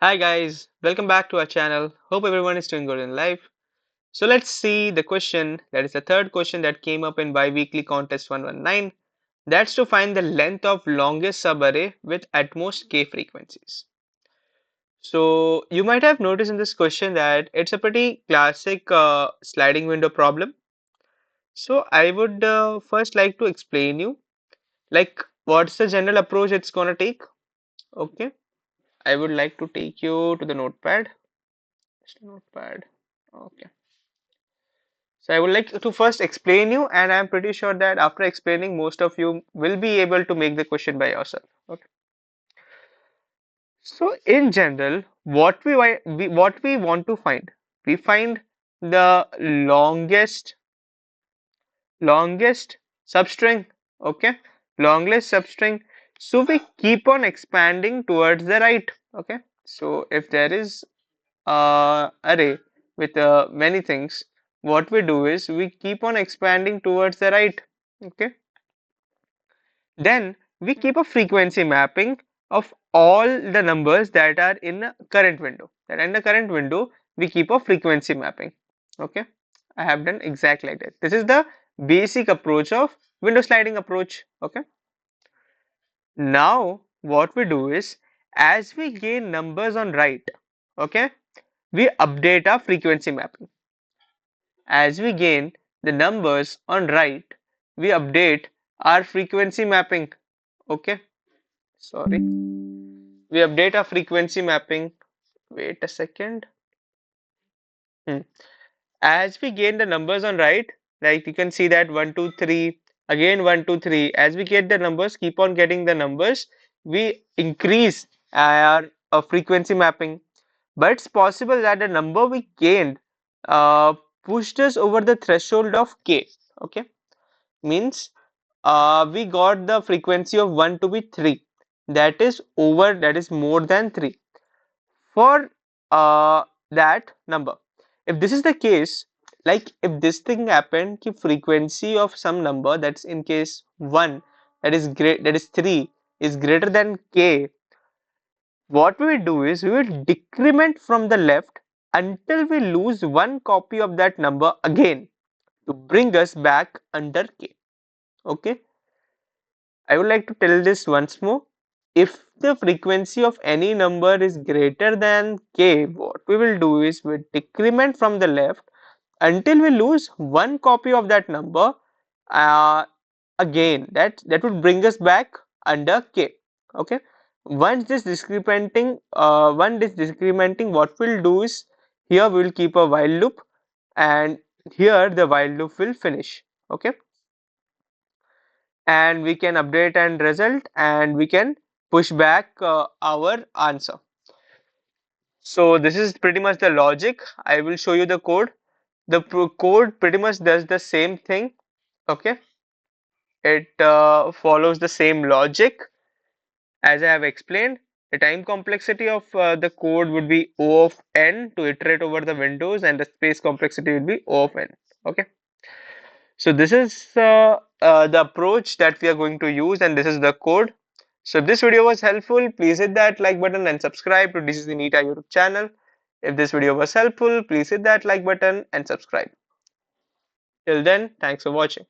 Hi guys, welcome back to our channel. Hope everyone is doing good in life. So let's see the question, that is the third question that came up in bi-weekly contest 119. That's to find the length of longest subarray with at most k frequencies. So you might have noticed in this question that it's a pretty classic sliding window problem. So I would first like to explain you like what's the general approach it's gonna take. Okay, I would like to take you to the notepad. Just a notepad. Okay. So I would like to first explain you, and I'm pretty sure that after explaining, most of you will be able to make the question by yourself. Okay. So in general, what we want to find, we find the longest substring. Okay, longest substring. So we keep on expanding towards the right. Okay. So if there is array with many things, what we do is we keep on expanding towards the right. Okay. Then we keep a frequency mapping of all the numbers that are in a current window. That in the current window, we keep a frequency mapping. Okay. I have done exactly like that. This is the basic approach of window sliding approach. Okay. Now what we do is as we gain numbers on right, okay, we update our frequency mapping. As we gain the numbers on right, we update our frequency mapping. Okay, sorry. We update our frequency mapping. Wait a second. Hmm. As we gain the numbers on right, like you can see that 1, 2, 3, again 1, 2, 3. As we get the numbers, keep on getting the numbers, we increase our frequency mapping. But it's possible that the number we gained uh, pushed us over the threshold of k. Okay, means we got the frequency of 1 to be 3. That is more than 3 for that number. If this is the case, like if this thing happened, ki frequency of some number, that's in case 1, that is 3 is greater than k, what we will do is we will decrement from the left until we lose one copy of that number again to bring us back under k. Okay, I would like to tell this once more. If the frequency of any number is greater than k, what we will do is we decrement from the left until we lose one copy of that number uh, again. That would bring us back under k. Okay. Once this decrementing, what we'll do is here we will keep a while loop, and here the while loop will finish. Okay, and we can update and result, and we can push back our answer. So this is pretty much the logic. I will show you the code. The code pretty much does the same thing. Okay, it follows the same logic as I have explained. The time complexity of the code would be O of n to iterate over the windows, and the space complexity would be O of n. Okay, so this is the approach that we are going to use, and this is the code. So if this video was helpful, please hit that like button and subscribe to DCC NIT-A YouTube channel. If this video was helpful, please hit that like button and subscribe. Till then, thanks for watching.